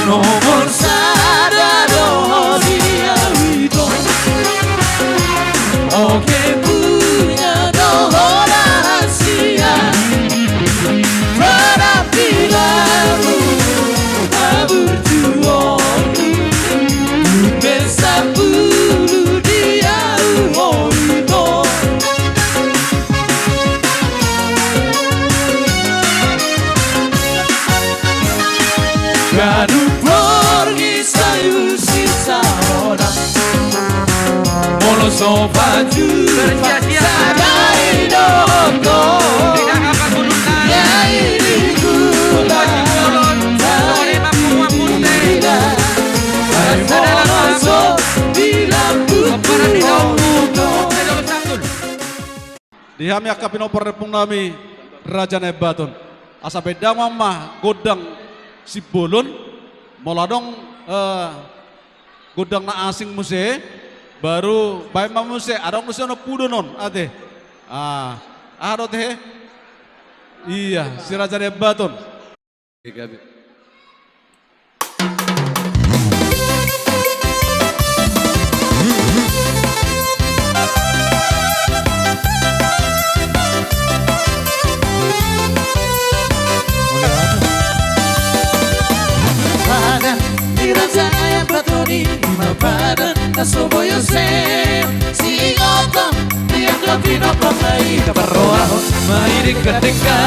nomor satu dia itu. Oke punya rahasia, tetapi lalu tak berjuang. Bisa bulu dia itu. Kanu pergi sayu sisa orang. Molo sopaju sadai doko. Ya ini gula dari mampu-mampu sadar masuk di lampu Dihami akapin oper nami Raja Nebaton. Asa beda mama godang si bolon moladong godang na asing muse baru baik mamuse ada muse no pudonon ate ada teh iya si Raja Nebaton. Raja yang batoni mapadan kasoboyo se si otong dia kapino pakai kabaroaho mairing ketika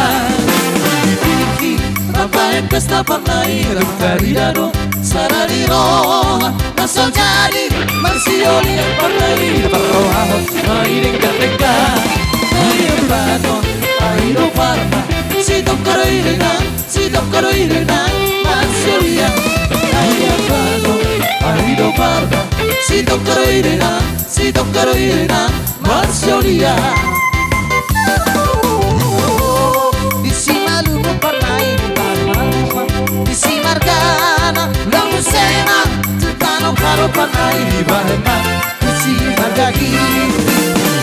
dipiki mapain pesta panai dari dano saradiro nasol jadi marsioli yang panai kabaroaho mairing ketika ayo baton ayo parma si tokaro irena marsioli yang Arido parda, si toccaro irena, marsiolia. Di cima lungo parlai di Palma, di cima Argana, la musema, tutano caro parlai di Palma, di cima Argagi,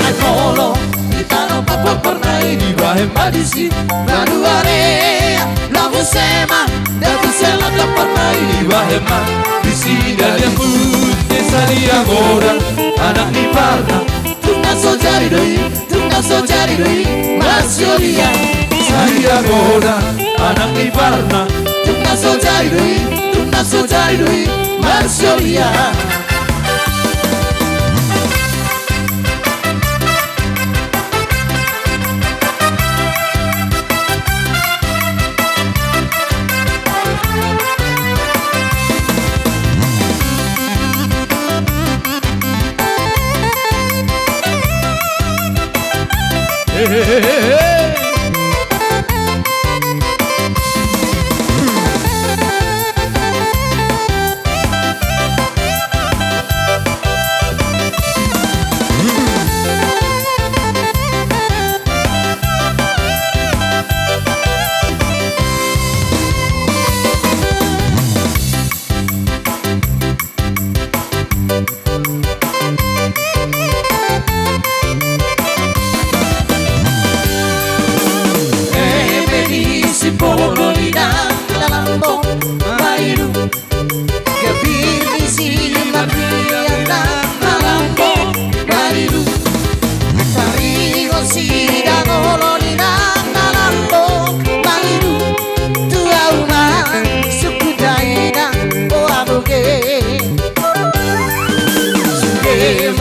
al polo, tutano papo parlai di Palma, di cima Nuarea, la musema, da tu sela da parlai di Palma. Dari putih sari agora anak di parna tunga so jari doi masiolia sari agora anak di parna tunga so jari doi masiolia.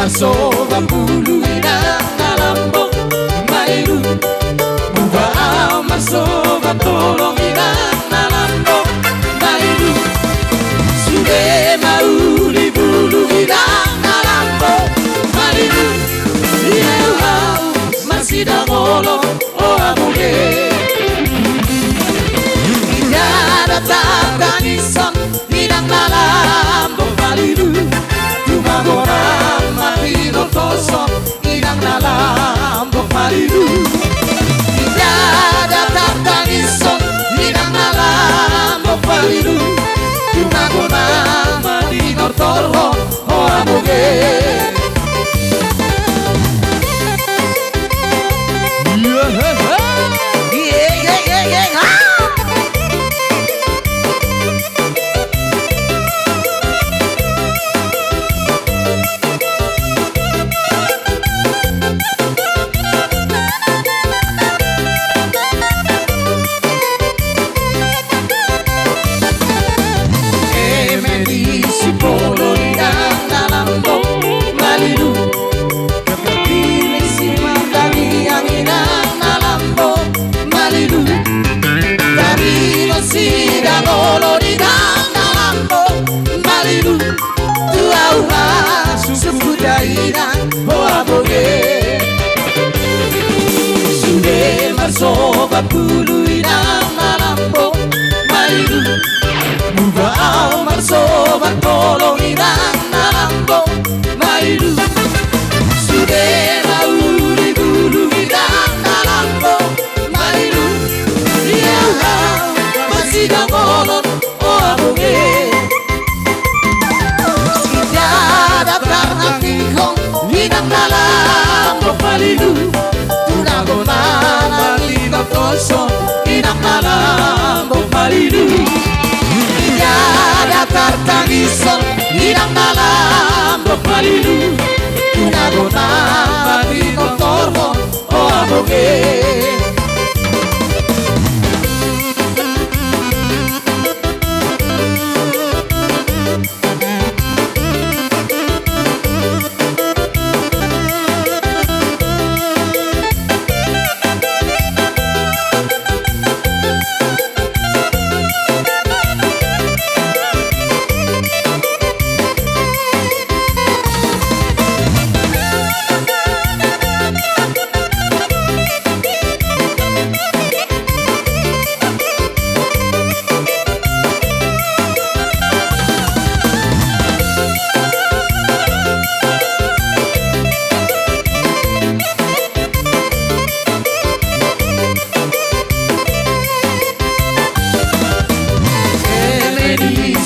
Masova bulu ina nalambo mailu Muba masova tolong ina nalambo mailu Sude mauli bulu ina nalambo mailu Yelau masih dangolo oh amuge Ina datang tangisan minang nalambo mailu Tumagora toso inang nalambok marilu Tidak datang tangisan inang nalambok marilu Tumagona madinor tolho ho amuge bulu inang nalambo mailu Muga au marsoban polong inang nalambo mailu Sudena uli bulu inang nalambo mailu Iaha masida molon o aboge Sida datang hati kong inang nalambo mailu Koso inang nalambo malilu Inyada tartangiso inang nalambo malilu Unagona matino tormo o aboge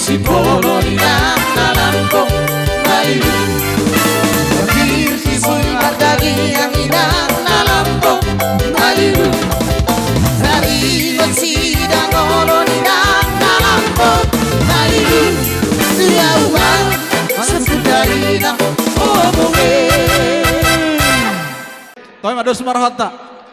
Si polo inang nalambo mailu Bakir si mardagi ang inang nalambo mailu Dari magsidang olon inang nalambo mailu Siyawan masasudari ng omonge Toy madus marhata.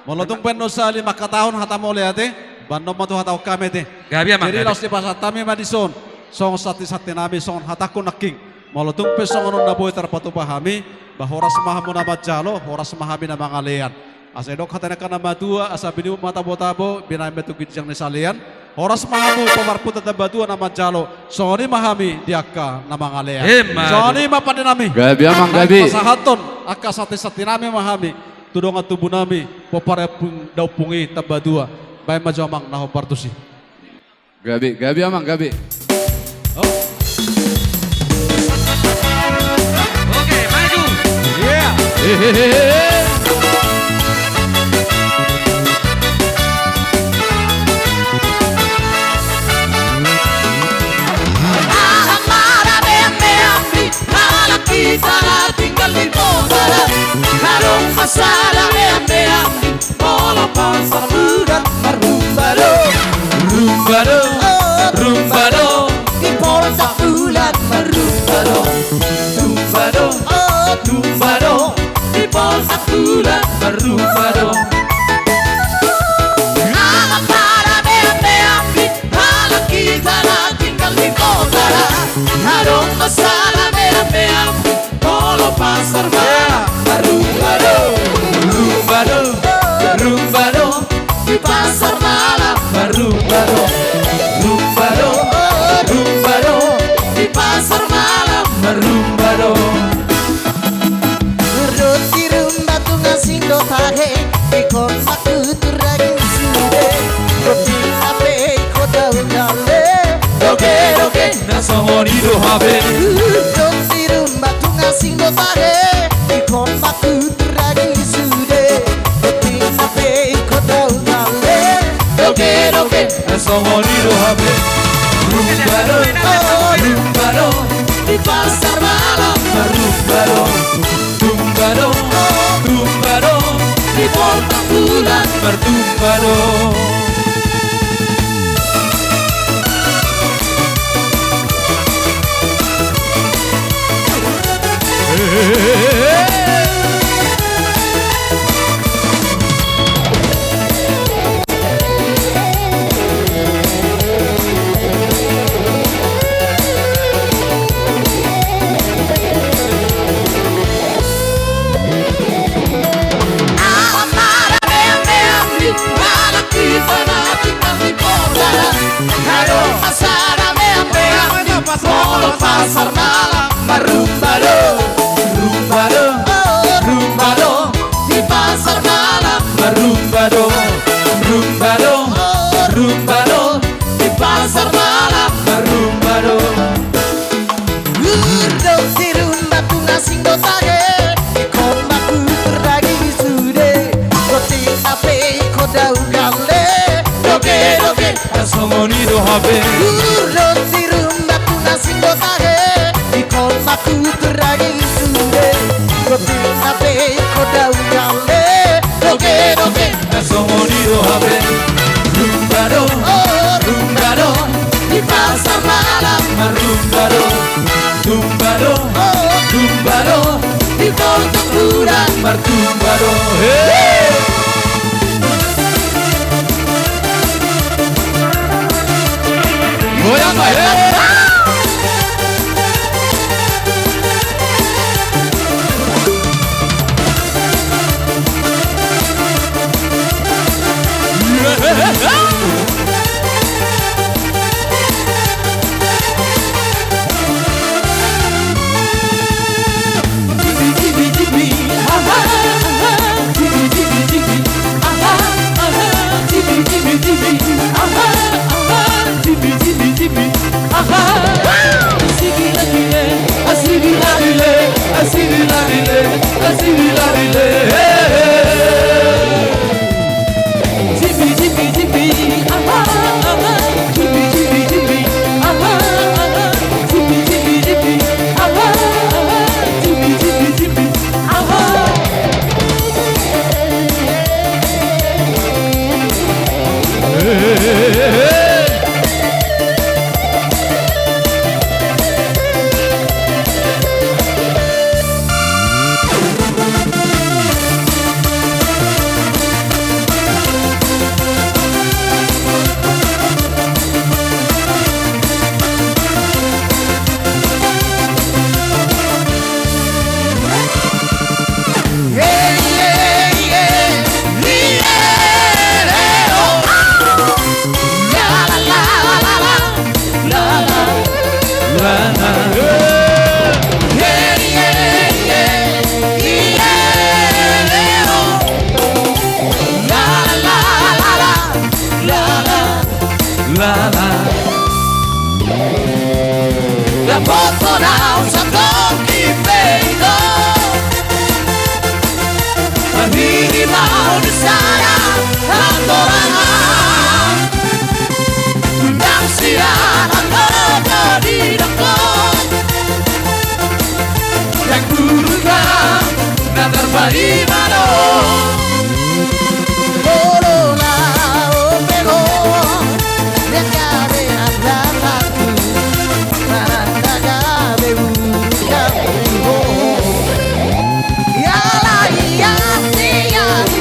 Molotong pen no sa 5 katahon hata mole ate. Bandom matu hata kame te. Gabi amang Jadi gabi. laos di pasatami madison. Song sati nami song hataku naking. Molotong pe song onon naboy terpatu pahami. Bahoras mahamu nama jalo, horas mahami nama ngalean. Asa edok hatana kana madua asa biniu mata botabo binai metu gijang nesalian. Horas mahamu pemarpu tetap badua nama jalo. Songoni mahami diaka nama ngalean. Songoni mapane nami. Gabi amang gabi. Pasahaton aka sati nami mahami. Tudongan tubuh nami popare pun daupungi tabadua. Bae maju amang naho partusi. Gabi amang gabi. Oke, maju. Yeah. Amara beme amri Malah kita tinggal di Bogara Karung masala beme amri Polo pasar budak Marumbado Rumbado, rumbado, Di polo sakulat Marumbado rumbado, rumbado, Di polo sakulat rumbado. Amara beme amri Malah kita tinggal di Bogara Karung masala beme amri Polo pasar budak Marumbado Rumbado, rumbado, Di pasar malam rumbado, rumbado, rumbado, Di pasar malam rumbado. Roti rumba tu ngasih do tage Ikon aku turagin sude Roti ape kota undale Doge, doge, nasongoni do habe. Roti rumba tu ngasih do tage Ikon aku turagin sude Roti ape kota undale Doge, doge, nasongoni do habe. Rumbado, rumbado, Di pasar malam rumbado, rumbado, rumbado, Di porta bulan rumbado. Amara beme amri Malah kita tinggal di Bogara Karung masala beme amri Polo pasar malam Marumbado Rumbado, Rumbado Di pasar malam rumbado, rumba dong, rumba dong, di pasar malam. rumba dong. Urdo si rumba tu ngasing dotage, ikon baku terdagi sude, roti ape kodau gale, doge doge. Songonido habe, Urdo si rumba tu ngasing dotage, ikon baku terdagi sude, roti ape kodau gale, doge doge. songonido habe. Rumba dong, rumba dong, Di pasar malam, rumba dong, rumba dong, oh, rumba dong, di porto kurang. rumba dong. Hey! Goyang nggak ya? La bottona un sandocchi feito, ma minima di sana ancora non sia la notte di dopo. Yang kurga, nadar barimano. Corona o pego, le cade andando, maranda cade buscando. Ya la ya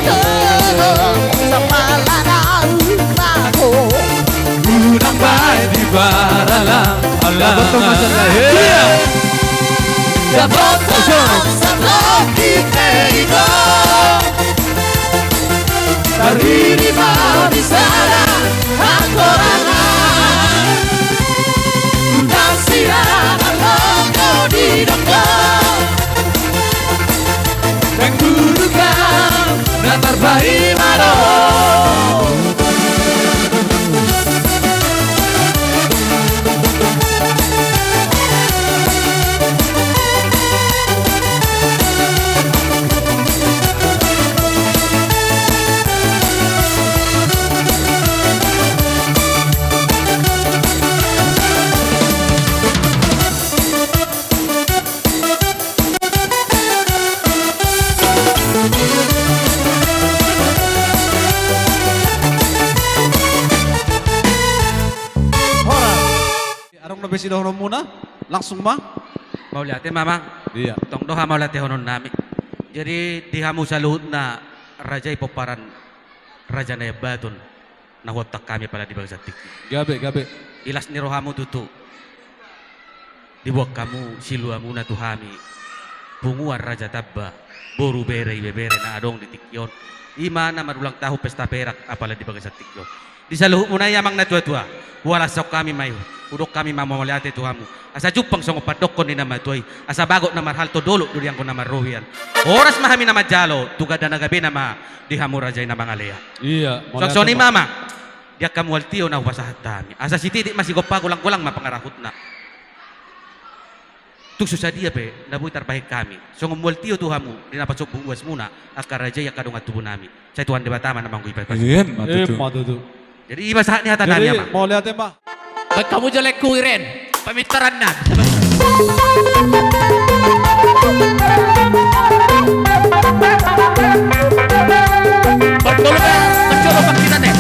todo, sapala na umago. Unang bahay di barala. Allah, Allah. La bottona un sandocchi feito, arriva di sana ancora non sia la logo di dopo. Yang kurga, nadar barimano. Arong na besi dahon muna, langsung mah. Maulate mamang, Iya. tong doha maulate honon nami. Jadi dihamu sa luhut na raja ipoparan raja na yabatun na hotak kami pala di bangsa tiki. Gabe, gabe. Ilas ni rohamu tutu. Dibuat kamu siluamu na tuhami. Punguan raja tabba, boru bere bebere na adong di tikyon. Imana marulang tahu pesta perak apalagi di bangsa tikyon. Di sa luhut mo na yamang na tua-tua. Wala sok kami mayo. udok kami mamamaliate Tuhamu. Asa jupang sa padok ko ni namatoy. Asa bago na marhal to dolo duriang ko na maruhian. Oras mahami na majalo, tugad na gabi na ma dihamu rajay na mga leya. Iya. So ni mama, diak kamu waltiyo na upasahat tami. Asa si titi masigop pa kulang-kulang mapangarahot na. Tukso sa dia pe, nabuhi tarbahik kami. So ngumwaltiyo Tuhamu, dinapasok buwas muna, akarajay akadong at tubo nami. Sa Tuhan di ba tama namang kuy pa. Ayan, Eh, matutu. matutu. Jadi iba sa ni hatan nami Jadi, ama. mau lihat ma. Ba't kamu jelek kuiren? Pamitaran na. Ba't dulu ka? Mencoba pag kita nih.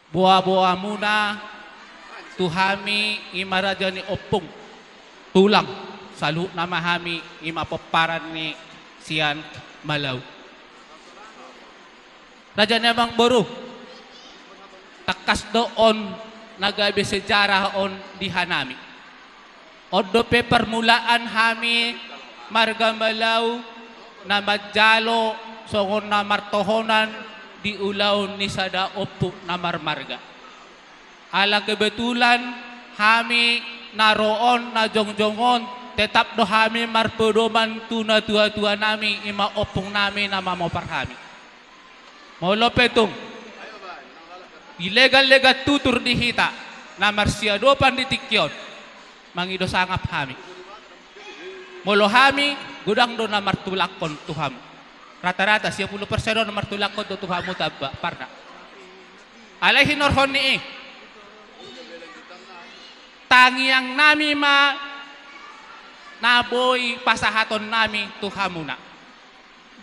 Buah-buah muna tuhami imaraja ni opung tulang salu nama hami imapaparan ni sian Malaw. Raja namang boru takas doon nagabi sejarah on dihanami. Odo pe permulaan hami marga Malaw na madjalo songon na martohonan di ulaw ni sada opo na marmarga. Ala kebetulan hami naroon na jongjongon tetap do hami marpedoman tuna tua-tua nami ima opong nami na mamopar hami. Molo petong ilegal-legal tutur dihita na marsiado panditikyon mangido sangap hami. Molo hami gudang do na martulakon tuham. Rata-rata 50% na martulakon do tuhamu tabba parna. Alay hinorhon ni tangiang nami ma naboy pasahaton nami tuhamuna.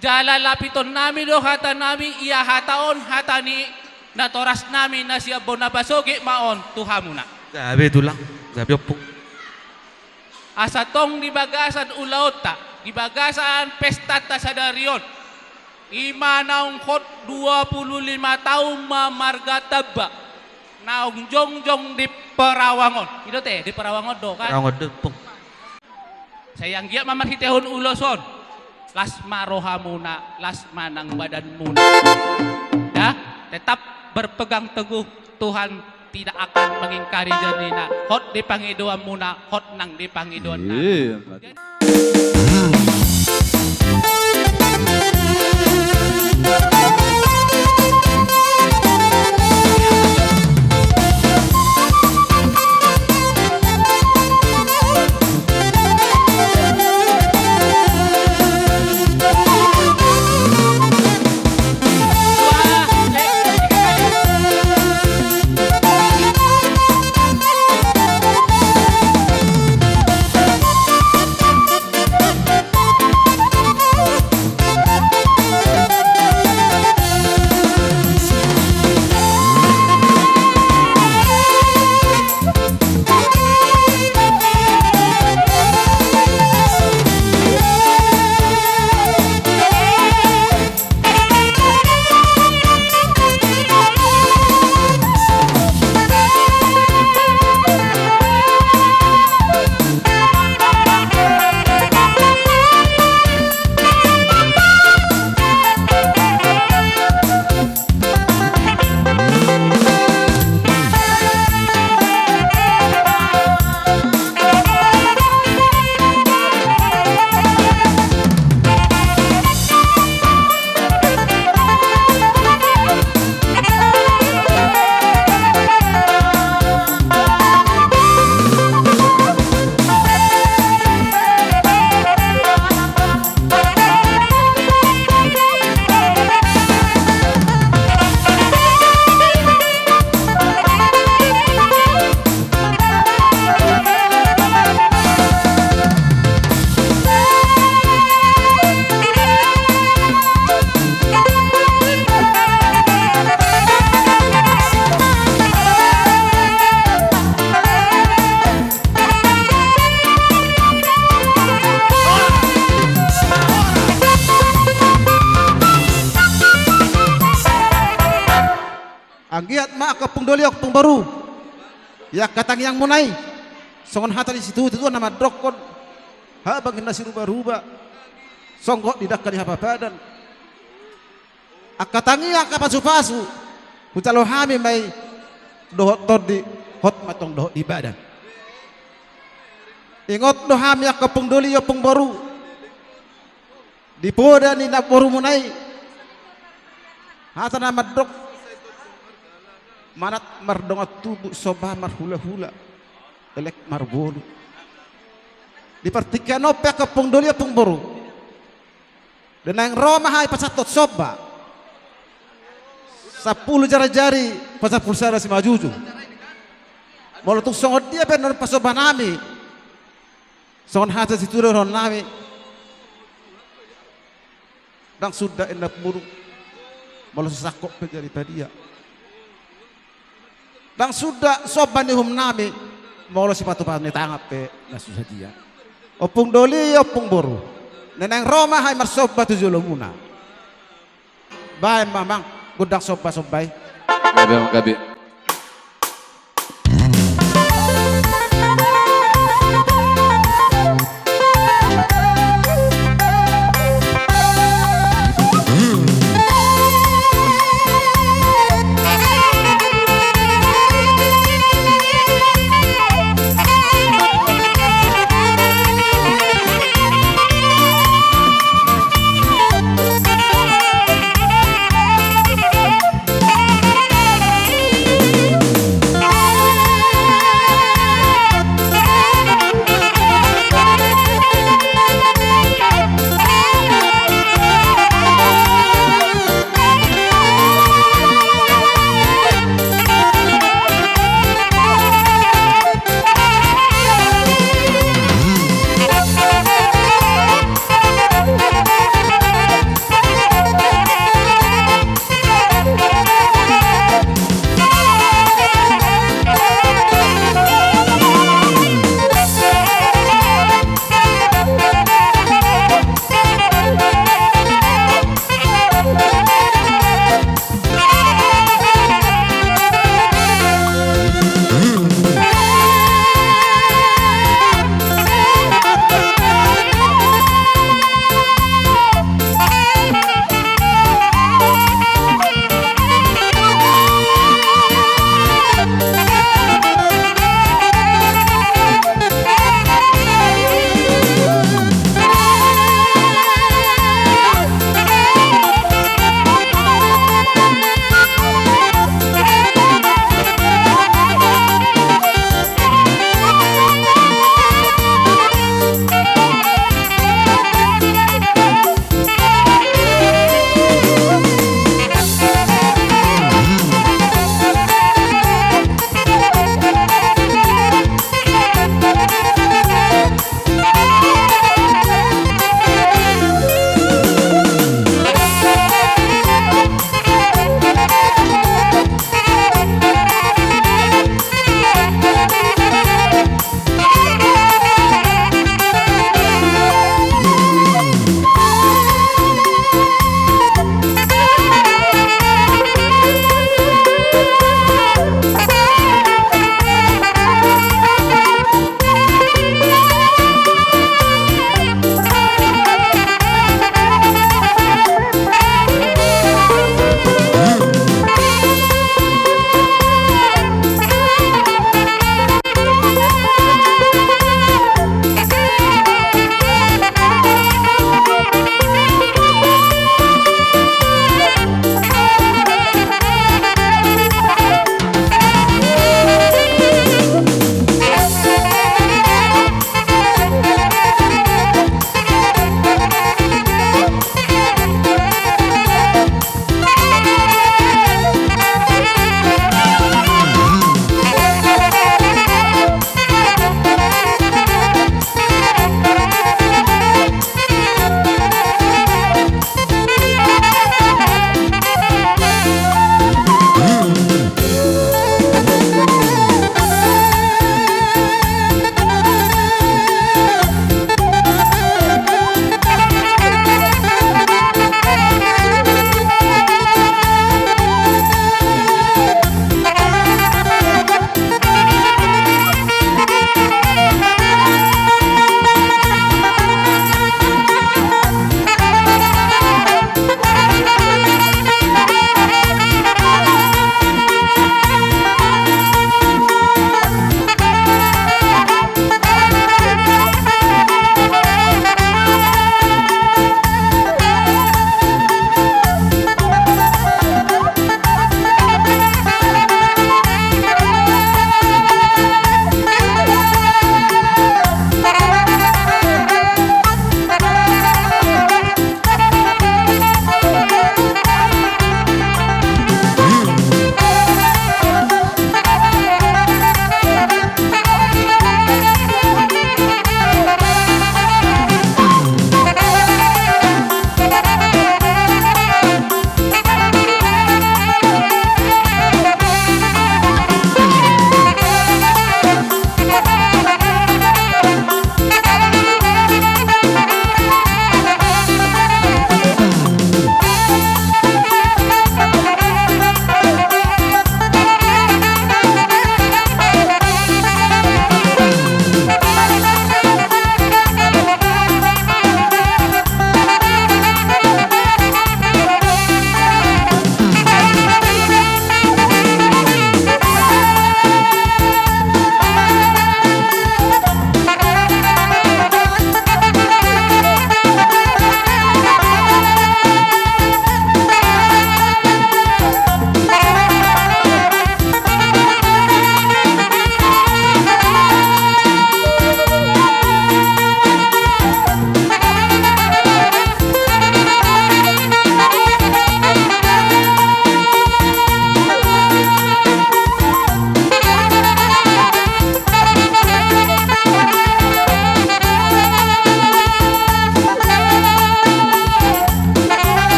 Jala lapiton nami do hata nami iya hataon hata ni natoras nami na siya bonabasogi maon tuhamuna. Gabi tulang, gabi opong. Asa tong dibagasan ulaot ta, dibagasan pesta ta sa darion. Ima naong hot 25 taong mamarga tabba. Naong jongjong di Parawangon. Ito te, di Parawangon do kan. Rangon do pong. Sayang giya mamarhitehon uloson. Lasma roha muna, lasma ng badan muna. Ya, tetap berpegang teguh Tuhan tidak akan mengingkari janjina. Hot di Pangiduan muna, hot nang di Pangiduan na. Anggiat ma kapung doli kapung baru. Ya katang yang munai. Songon hata di situ itu nama drokon. Ha bangin nasi ruba-ruba. Songgok didakkan di hapa badan. Akatangi akapasu-pasu. Utalo hami mai dohot todi hot matong dohot di badan. Ingot no hami kapung doli kapung baru. Di poda ni nak baru munai. Hata nama drok. Manat mardongat tubuh soba marhula-hula. Elek marbolu. Di pertikan opek kapung doli kapung baru. Dan yang Roma hai pasatot soba. 10 jari-jari pasal pulsara si majuju. Walau tu songot dia benar pasoba nami. Songot hata si turun nami. Dan sudah enak buruk. Walau sesakok penjari dia. Dan sudah soba ni hum nami. Walau si patu-patu ni tangap pe nasusah dia. Opung doli opung boru. Neneng Roma hai marsoba tu julumuna. Baik mamang. Gudak soba-sobay. Gabi Amang Gabi.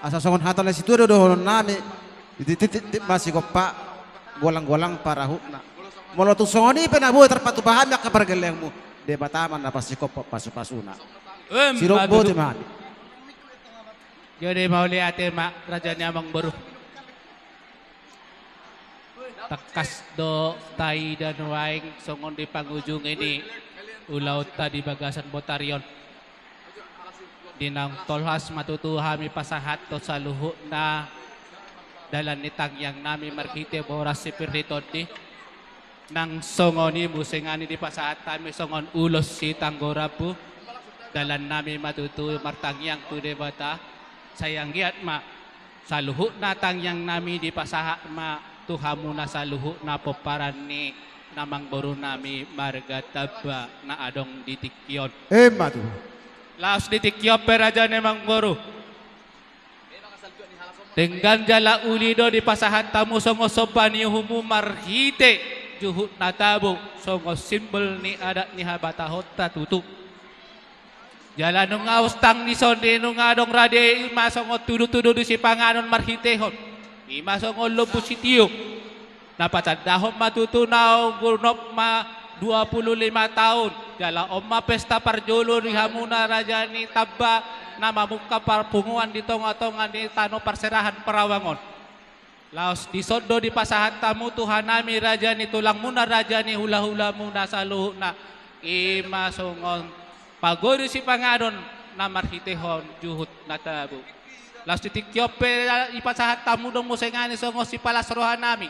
asa songon hatala situ do honon nami titit masih kopa golang-golang para hutna molo tu songoni penabu terpatu paham ya kabar gelengmu de bataman na pasti kopa pasu-pasuna sirok bo teman Jadi mau lihat mak rajanya Amang Boru. Tekas do tai dan waing songon di pangujung ini ulau tadi bagasan Botarion. Dinang tolhas matutu hami pasahat to saluhu na dalan nitang yang nami markite boras sipirito di nang songoni musingani di pasahat kami songon ulos si tanggorapu dalan nami matutu martangyang tu debata sayang giat ma saluhu na tangyang nami di pasahat ma tuhamu na saluhu na poparan ni namang boru nami marga taba na adong ditikyon matu laos ditikyon peraja nemang boru dengan jala ulido di pasahat tamu songo sopan ni humu marhite juhut natabu songo simbol ni adat ni habatahota tutup jalan nung ngaus tang ni sonde nung adong rade ima songo tudu-tudu di si panganon marhitehon ima songo lobu sitio napatad dahom matutunaw gurnop ma 25 tahun jala omma pesta parjolo di hamuna raja ni tabba na mamuka parpunguan di tonga-tonga di tano perserahan Perawangon laos di sodo di pasahan tamu Tuhan nami raja ni tulang muna raja ni hula-hula muna saluhu na ima songon pagori si pangadon na marhitehon juhut natabu laos ditikyope ipasahat tamu dong musengani songo si palasrohan nami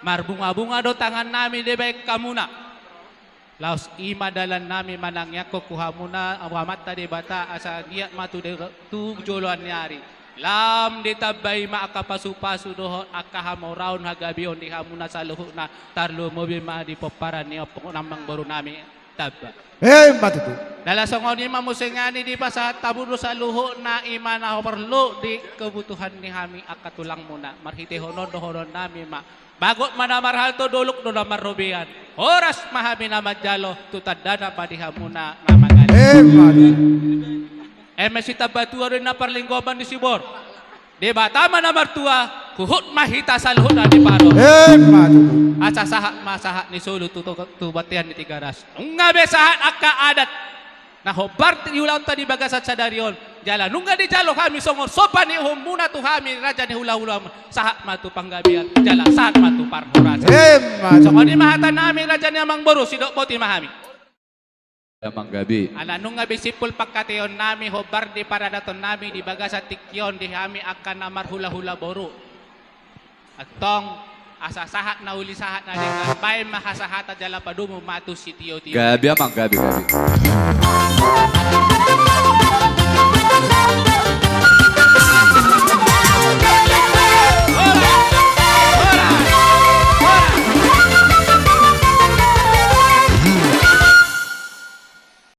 marbunga-bunga do tangan nami debek kamuna laos ima dalan nami manangnya ko kuhamuna awamat tadi bata asa giat matu de tu joloan nyari lam ditabay maakapasu-pasu dohon akahamoraun hagabion di hamuna saluhu na tarlo mobil ma di poparan ni opong namang baru nami tabba matu tu dala songon ima musengani di pasahat tabudo saluhu na ima na perlu di kebutuhan ni hami akatulang muna marhite honon dohonon nami ma bagot mana marhalto doluk do namar robian oras mahami na majalo tutadana padihamuna na magali matu mesita batua rin na parlinggoban di Sibor di batama na martua kuhut mahita saluhut na di paro matu asa sahat masahat ni solo tubatian ni Tigaras ngabe sahat akka adat na hobar yulau tadi bagasat sadarion jalan nungga di jalo kami songor sopan ni humuna tu kami raja ni hula-hula sahat matu panggabian jalan sahat matu parhoras matu songor ni mahatan nami raja ni Amang Boru sidok boti mahami Amang Gabi. ala nungga bisipul pagkateon nami hobar di paradaton nami di bagasat tikyon di kami akan namar hula-hula boru atong asa sahat na uli sahat na dengan baik mahasahata jala padumu matu si tiyo-tiyo Gabi Amang Gabi.